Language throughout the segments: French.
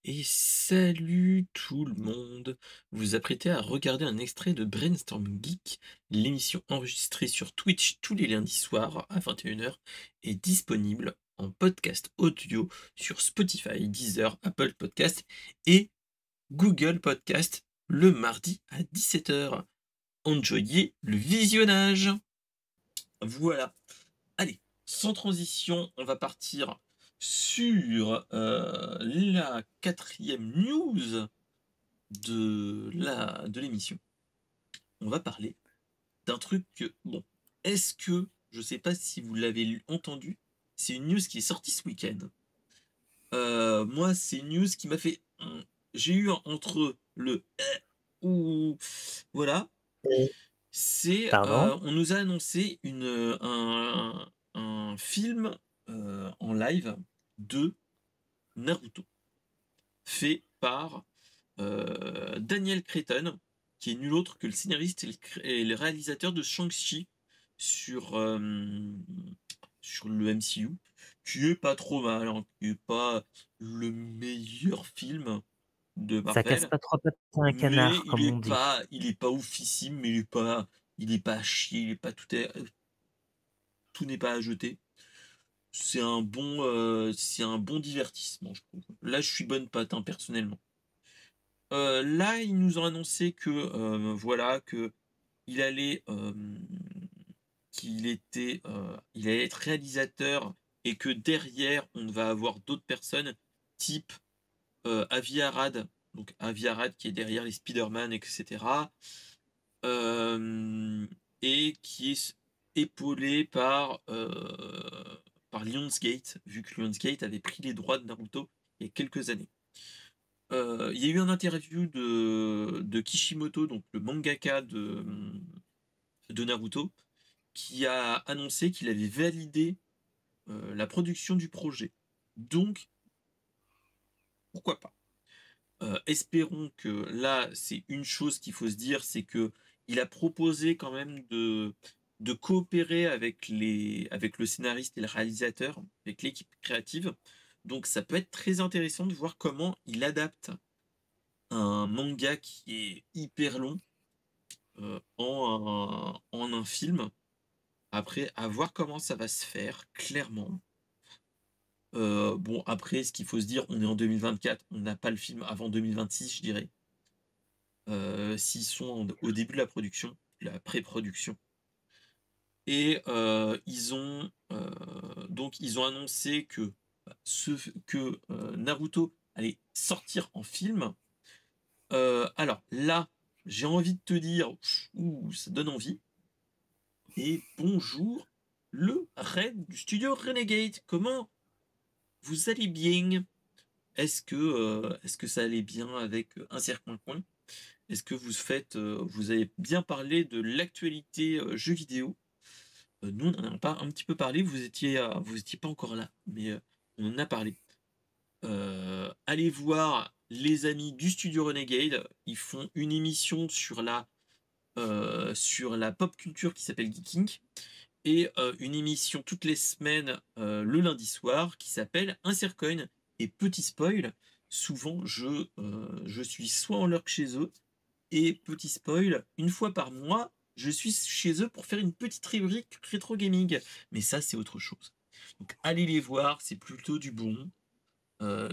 Et salut tout le monde! Vous vous apprêtez à regarder un extrait de Brainstorm Geek, l'émission enregistrée sur Twitch tous les lundis soirs à 21 h est disponible en podcast audio sur Spotify, Deezer, Apple Podcast et Google Podcast le mardi à 17 h. Enjoyez le visionnage! Voilà. Allez, sans transition, on va partir sur la quatrième news de l'émission. On va parler d'un truc que, bon, est-ce que, je sais pas si vous l'avez entendu, c'est une news qui est sortie ce week-end. Moi, c'est une news qui m'a fait, j'ai eu entre le ou voilà, c'est, Pardon? on nous a annoncé un film en live de Naruto, fait par Daniel Cretton, qui est nul autre que le scénariste et le réalisateur de Shang-Chi sur, sur le MCU, qui est pas trop mal, hein, qui est pas le meilleur film de Ça casse Marvel, pas 3 pattes à un mais canard, comme on dit. il est pas oufissime, mais il est pas à chier, il est pas tout n'est pas à jeter. C'est un bon divertissement, je trouve. Là, je suis bonne patte, hein, personnellement. Là, ils nous ont annoncé que, voilà, que il allait, il allait être réalisateur et que derrière, on va avoir d'autres personnes type, Avi Arad, donc Avi Arad qui est derrière les Spider-Man et cetera, hem et qui est épaulé par Lionsgate, vu que Lionsgate avait pris les droits de Naruto il y a quelques années. Il y a eu un interview de Kishimoto, donc le mangaka de Naruto, qui a annoncé qu'il avait validé, la production du projet. Donc, pourquoi pas? Espérons que là, c'est une chose qu'il faut se dire, c'est que il a proposé quand même de coopérer avec le scénariste et le réalisateur, avec l'équipe créative. Donc ça peut être très intéressant de voir comment il adapte un manga qui est hyper long, en un film. Après, à voir comment ça va se faire, clairement. Bon, après, ce qu'il faut se dire, on est en 2024, on n'a pas le film avant 2026, je dirais. S'ils sont au début de la production, la pré-production. Et ils ont annoncé que, Naruto allait sortir en film. Alors là, j'ai envie de te dire, ouh, ça donne envie. Et bonjour, le raid du studio Renegade. Comment vous allez bien? Est-ce que ça allait bien avec un certain coin? Est-ce que vous avez bien parlé de l'actualité jeux vidéo? Nous, on en a pas un petit peu parlé. Vous étiez pas encore là, mais on en a parlé. Allez voir les amis du studio Renegade. Ils font une émission sur la pop culture qui s'appelle Geeking et une émission toutes les semaines, le lundi soir qui s'appelle Insercoin. Et petit spoil, souvent je suis soit en lurk chez eux et petit spoil, une fois par mois, je suis chez eux pour faire une petite rubrique rétro gaming. Mais ça, c'est autre chose. Donc allez les voir, c'est plutôt du bon.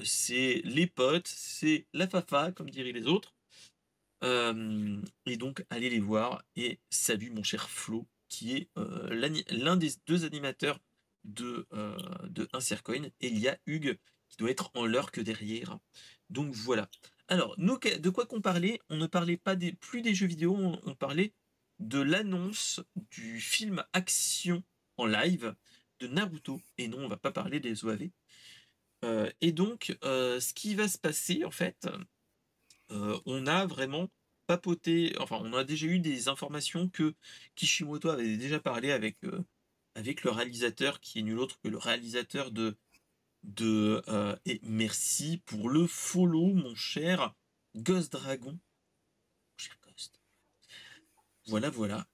C'est les potes, c'est la fafa, comme diraient les autres. Et donc, allez les voir. Et salut mon cher Flo, qui est l'un des deux animateurs de Insercoin. Et il y a Hugues, qui doit être en l'heure que derrière. Donc voilà. Alors, nous, de quoi qu'on parlait? On ne parlait pas plus des jeux vidéo, on parlait de l'annonce du film action en live de Naruto. Et non, on va pas parler des OAV. Et donc, ce qui va se passer, en fait, on a vraiment papoté, enfin, on a déjà eu des informations que Kishimoto avait déjà parlé avec le réalisateur qui est nul autre que le réalisateur et merci pour le follow, mon cher Ghost Dragon, mon cher Ghost. Voilà, voilà.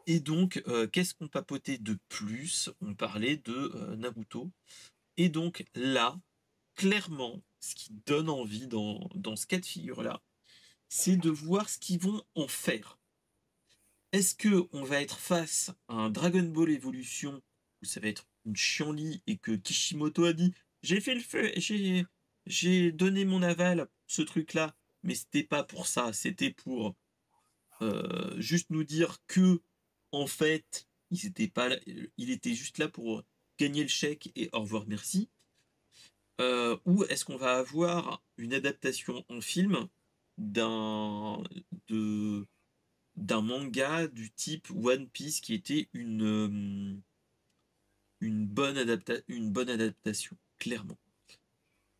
Et donc, qu'est-ce qu'on papotait de plus? On parlait de Naruto. Et donc là, clairement, ce qui donne envie dans ce cas de figure-là, c'est de voir ce qu'ils vont en faire. Est-ce que on va être face à un Dragon Ball Evolution où ça va être une chienlit et que Kishimoto a dit: «J'ai fait le feu, j'ai donné mon aval pour ce truc-là, mais c'était pas pour ça, c'était pour, juste nous dire que en fait, il était juste là pour gagner le chèque et au revoir merci». Ou est-ce qu'on va avoir une adaptation en film d'un de d'un manga du type One Piece qui était une bonne adaptation, clairement.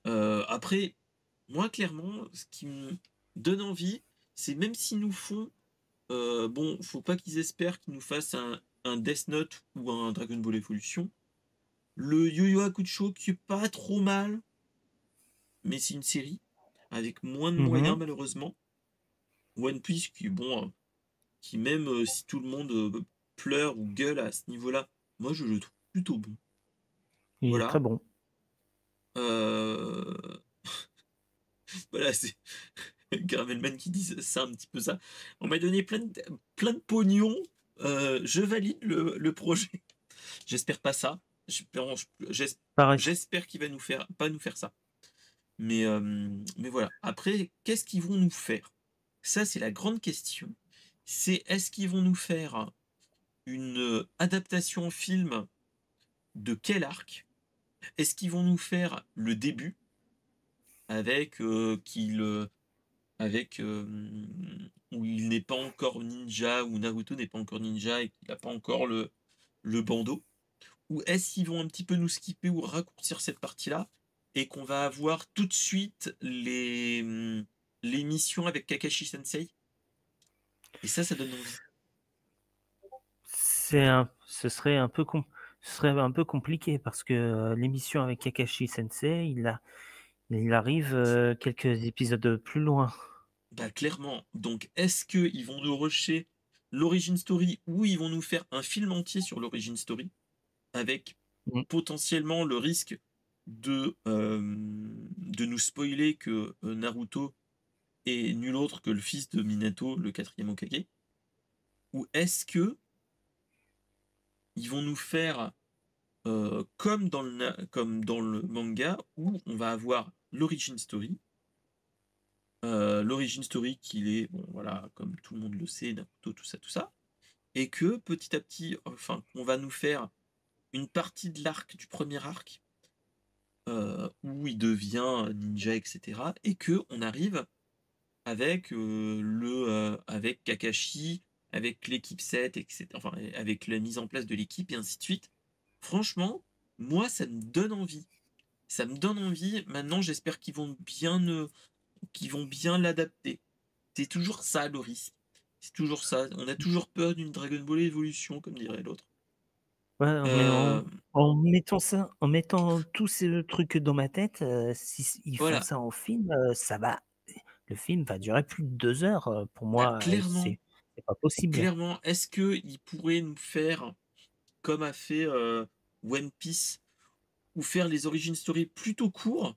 Après, moi, clairement, ce qui me donne envie, c'est même s'ils nous font, bon, faut pas qu'ils espèrent qu'ils nous fassent un Death Note ou un Dragon Ball Evolution. Le Yu Yu Hakusho qui est pas trop mal, mais c'est une série avec moins de moyens Mhm. malheureusement. One Piece qui, bon, qui même si tout le monde pleure ou gueule à ce niveau-là, moi je le trouve plutôt bon. Il est très Voilà. bon. Euh, voilà, c'est Caramelman qui dit ça un petit peu ça. On m'a donné plein de pognon. Je valide le projet. J'espère pas ça. J'espère Pareil. j'espère qu'il va nous faire pas nous faire ça. Mais voilà. Après, qu'est-ce qu'ils vont nous faire? Ça, c'est la grande question. C'est est-ce qu'ils vont nous faire une adaptation en film de quel arc? Est-ce qu'ils vont nous faire le début avec avec où il n'est pas encore ninja, où Naruto n'est pas encore ninja et qu'il n'a pas encore le bandeau? Ou est-ce qu'ils vont un petit peu nous skipper ou raccourcir cette partie-là et qu'on va avoir tout de suite les missions avec Kakashi Sensei? Et ça donne envie. Ce serait un peu compliqué parce que l'émission avec Kakashi Sensei, il arrive quelques épisodes plus loin. Bah clairement. Donc est-ce qu'ils vont nous rusher l'origin story ou ils vont nous faire un film entier sur l'origin story avec Mm. potentiellement le risque de nous spoiler que Naruto est nul autre que le fils de Minato, le quatrième Hokage? Ou est-ce que ils vont nous faire comme dans le manga où on va avoir l'origin story qu'il est, bon voilà, comme tout le monde le sait, Naruto, tout ça, et que petit à petit, enfin, on va nous faire une partie de l'arc, du premier arc, où il devient ninja, etc., et que on arrive avec avec Kakashi, avec l'équipe 7, etc., enfin, avec la mise en place de l'équipe et ainsi de suite. Franchement, moi, ça me donne envie. Ça me donne envie. Maintenant, j'espère qu'ils vont bien l'adapter. C'est toujours ça le risque. C'est toujours ça. On a toujours peur d'une Dragon Ball Evolution, comme dirait l'autre. Ouais, mais Euh, en mettant tous ces trucs dans ma tête, si ils font voilà. ça en film, le film va durer plus de 2 heures. Pour Bah, moi, c'est pas possible. clairement, est-ce qu'ils pourraient nous faire comme a fait One Piece ou faire les origin story plutôt courts,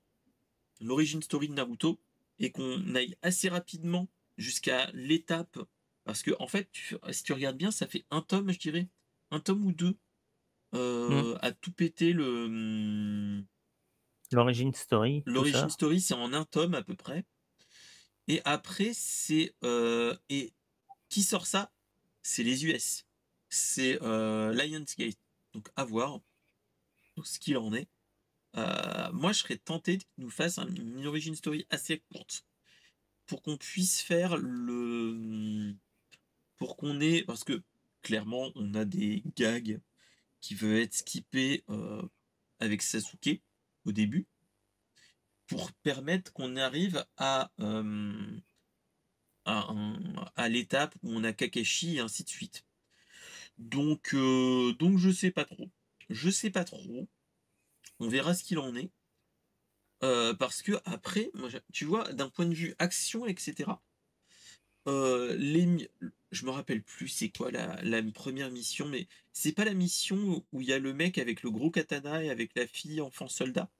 l'origin story de Naruto, et qu'on aille assez rapidement jusqu'à l'étape. Parce que, en fait, si tu regardes bien, ça fait un tome, je dirais. Un tome ou deux Mmh. à tout péter L'origin story, tout l'origin ça. story, c'est en un tome à peu près. Et après, et qui sort ça? C'est les US. C'est Lionsgate. Donc à voir ce qu'il en est. Moi, je serais tenté qu'ils nous fassent une origin story assez courte pour qu'on puisse faire pour qu'on ait. Parce que clairement, on a des gags qui veulent être skippés avec Sasuke au début pour permettre qu'on arrive à l'étape où on a Kakashi et ainsi de suite. Donc je sais pas trop. Je sais pas trop. On verra ce qu'il en est. Parce que après, moi, tu vois, d'un point de vue action, etc., je me rappelle plus c'est quoi la première mission, mais c'est pas la mission où il y a le mec avec le gros katana et avec la fille enfant soldat?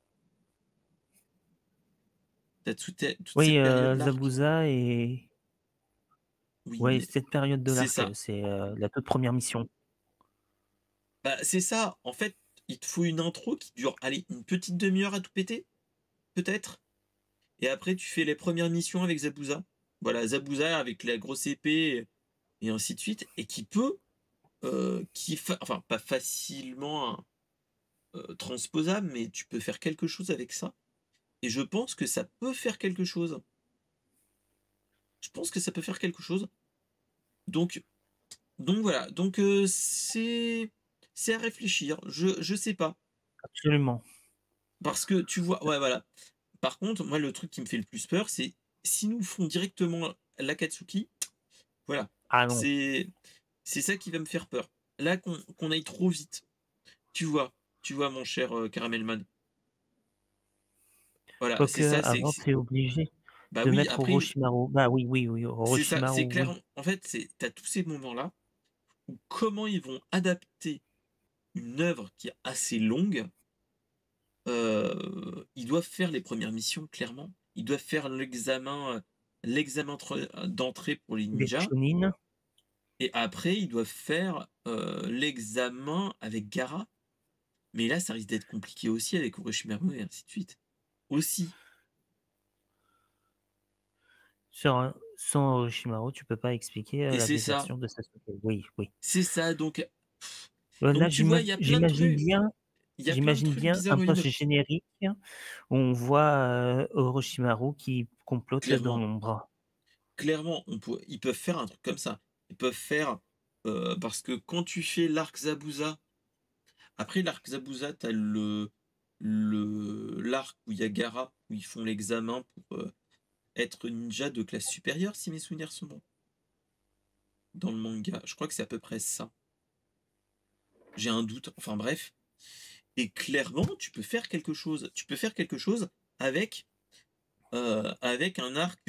T'as toute Oui, cette période-là. Zabuza et Oui, ouais, mais cette période de c'est l'arc, ça. c'est, la toute première mission. Bah, c'est ça. En fait, il te faut une intro qui dure, allez, une petite demi-heure à tout péter, peut-être. Et après, tu fais les premières missions avec Zabuza. Voilà, Zabuza avec la grosse épée et ainsi de suite, et qui peut, enfin, pas facilement hein, transposable, mais tu peux faire quelque chose avec ça. Et je pense que ça peut faire quelque chose. Je pense que ça peut faire quelque chose. Donc, donc voilà. Donc c'est à réfléchir. Je sais pas Absolument. parce que tu vois, ouais voilà. Par contre, moi le truc qui me fait le plus peur, c'est si nous font directement l'Akatsuki. Voilà, Ah non, c'est c'est ça qui va me faire peur. Là qu'on aille trop vite. Tu vois, tu vois mon cher Caramelman. Voilà, c'est quoique ça. avant tu es obligé Bah de oui. mettre Après, Orochimaru. Bah oui, oui, oui, c'est ça. C'est Orochimaru, clair. oui. En fait, c'est t'as tous ces moments-là où comment ils vont adapter une œuvre qui est assez longue. Ils doivent faire les premières missions, clairement. Ils doivent faire l'examen d'entrée pour les Les ninjas Chunin. et après ils doivent faire, l'examen avec Gaara. Mais là, ça risque d'être compliqué aussi avec Orochimaru et ainsi de suite. Aussi. Sans Orochimaru, tu peux pas expliquer, Et la c'est ça, désertion de Sasuke. Oui, oui. c'est ça Là, donc tu vois, il y a plein de trucs j'imagine bien un bizarroïdes. post-générique où on voit, Orochimaru qui complote dans Clairement, l'ombre. clairement, ils peuvent faire un truc comme ça. Ils peuvent faire, parce que quand tu fais l'arc Zabuza. Après l'arc Zabuza, tu as l'arc où il y a Gaara, où ils font l'examen pour, être ninja de classe supérieure, si mes souvenirs sont bons, dans le manga. Je crois que c'est à peu près ça. J'ai un doute, enfin bref. Et clairement, tu peux faire quelque chose. Tu peux faire quelque chose avec, avec un arc,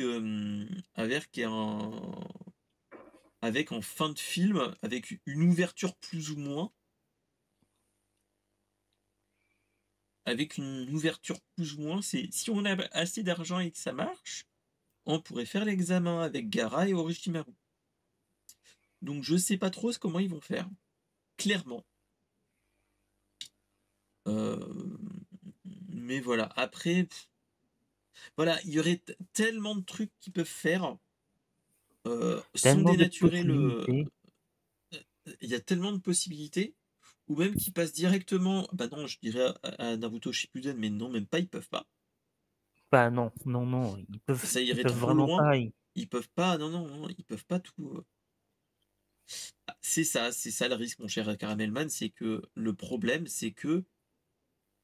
avec en fin de film, avec une ouverture plus ou moins, c'est si on a assez d'argent et que ça marche, on pourrait faire l'examen avec Gaara et Orochimaru. Donc je sais pas trop comment ils vont faire, clairement. Euh, mais voilà, après, voilà, il y aurait tellement de trucs qu'ils peuvent faire sans Tellement de dénaturer le. possibilités. Il y a tellement de possibilités, ou même qu'ils passent directement. Bah non, je dirais à Naruto Shippuden, mais non, même pas, ils peuvent pas. Bah non, non, non, Ça ils irait peuvent trop vraiment loin. pas. Ils peuvent pas, non, non, non, ils peuvent pas tout. Ah, c'est ça le risque, mon cher Caramelman, c'est que le problème, c'est que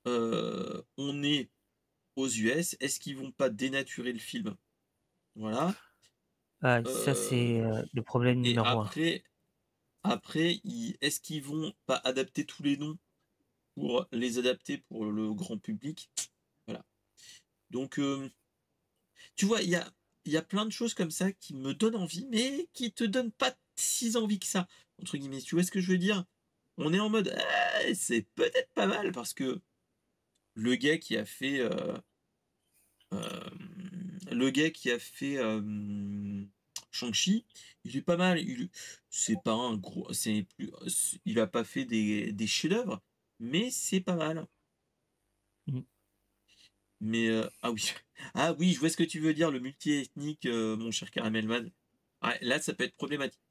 on est aux US, est-ce qu'ils vont pas dénaturer le film? Voilà. Ah, ça Heu c'est, le problème et numéro un. après est-ce qu'ils vont pas adapter tous les noms pour les adapter pour le grand public? Voilà. Donc tu vois, il y a plein de choses comme ça qui me donnent envie, mais qui te donnent pas si envie que ça, entre guillemets. Tu vois ce que je veux dire? On est en mode: «Ah, c'est peut-être pas mal» parce que le gars qui a fait, le gars qui a fait, Shang-Chi, il est pas mal. C'est pas un gros il a pas fait des chefs-d'œuvre, mais c'est pas mal. Mmh. Mais, ah oui, ah oui, je vois ce que tu veux dire, le multiethnique, mon cher Caramelman. Ouais, là, ça peut être problématique.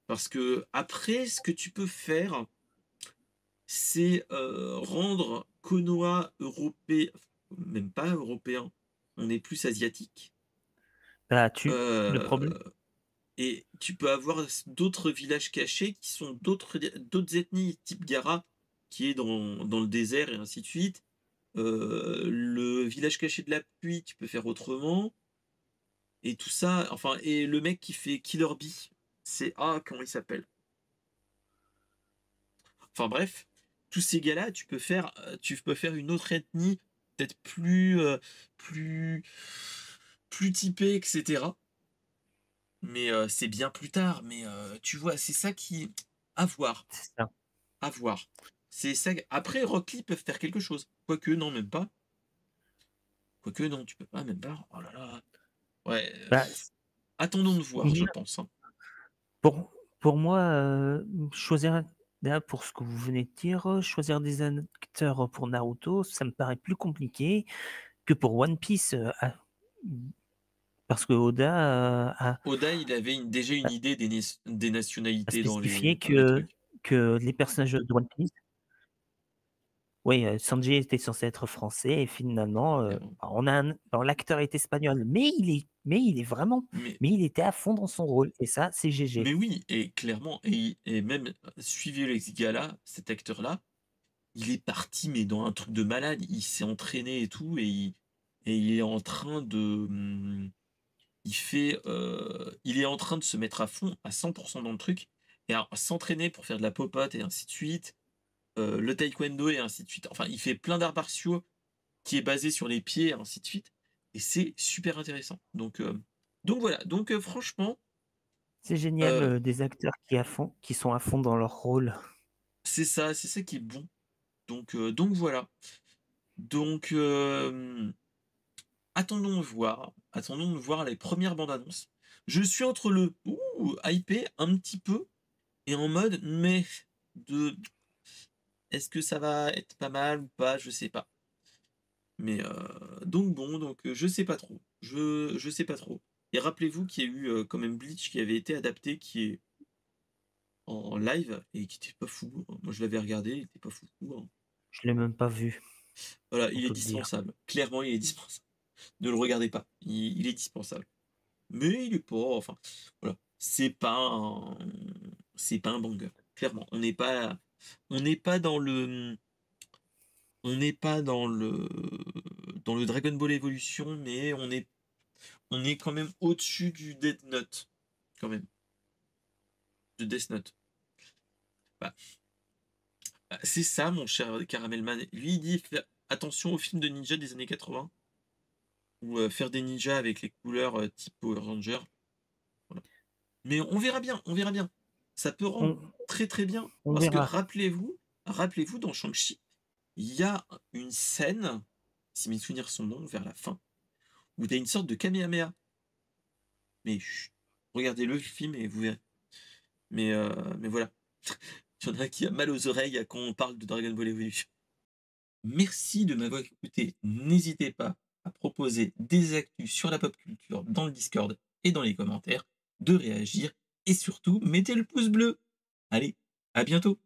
Parce que après, ce que tu peux faire, c'est, rendre Konoha même pas européen, on est plus asiatique. Bah, le problème Heu et tu peux avoir d'autres villages cachés qui sont d'autres ethnies type Gara, qui est dans le désert et ainsi de suite. Le village caché de la pluie, tu peux faire autrement et tout ça enfin et le mec qui fait Killer Bee, comment il s'appelle? Enfin bref, tous ces gars-là, tu peux faire une autre ethnie, peut-être plus plus typée et cetera. Mais, c'est bien plus tard, mais, tu vois, c'est ça qui à voir, c'est ça. à voir. C'est ça après Rock Lee peuvent faire quelque chose. Quoique non, même pas. Quoique non, tu peux pas, même pas. Oh là là. Ouais, Bah, attendons de voir, je il pense, hein. pour pour moi, choisir là, pour ce que vous venez de dire, choisir des acteurs pour Naruto, ça me paraît plus compliqué que pour One Piece, parce que Oda, Oda, il avait déjà une a idée des a nationalités spécifié dans les trucs. que les personnages de One Piece, oui, Sanji était censé être français et finalement, Et bon. on a un bon, l'acteur est espagnol, mais il est vraiment Mais mais il était à fond dans son rôle et ça, c'est GG. mais oui, et clairement, et même suivez les gars-là, cet acteur-là, il est parti, mais dans un truc de malade. Il s'est entraîné et tout, et il est en train de, il est en train de se mettre à fond, à 100 dans le truc, et à s'entraîner pour faire de la popote et ainsi de suite, le taekwondo et ainsi de suite. Enfin, il fait plein d'arts martiaux qui est basé sur les pieds et ainsi de suite, et c'est super intéressant. Donc voilà, franchement, C'est génial, heu, des acteurs qui sont à fond dans leur rôle. c'est ça qui est bon. Donc voilà. Donc attendons de voir les premières bandes annonces. Je suis entre le «Ouh!» hypé un petit peu et en mode «Mais» de «Est-ce que ça va être pas mal ou pas?» Je sais pas. Mais donc bon, je sais pas trop. Je sais pas trop. Et rappelez-vous qu'il y a eu, quand même Bleach qui avait été adapté, qui est en live et qui était pas fou, hein. Moi je l'avais regardé, il était pas fou, hein. Je l'ai même pas vu, Voilà, pour il est tout te dire. dispensable. Clairement, il est dispensable. Ne le regardez pas, il est dispensable. Mais il est pas, enfin, voilà, c'est pas un banger, clairement. On n'est pas dans le, on n'est pas dans le Dragon Ball Evolution, mais on est quand même au-dessus du Death Note, quand même, de Death Note. Bah, c'est ça, mon cher Caramelman. Lui, il dit attention aux films de ninja des années 80, ou faire des ninjas avec les couleurs type Power Ranger. Voilà. Mais on verra bien, on verra bien. Ça peut rendre On très très bien, on parce que verra. rappelez-vous dans Shang-Chi, il y a une scène, si mes souvenirs sont bons, vers la fin, où tu as une sorte de Kamehameha. Mais chut, regardez le film et vous verrez. Mais voilà. Il y en a qui a mal aux oreilles quand on parle de Dragon Ball Evolution. Merci de m'avoir écouté. N'hésitez pas à proposer des actus sur la pop culture dans le Discord et dans les commentaires, de réagir, et surtout, mettez le pouce bleu. Allez, à bientôt.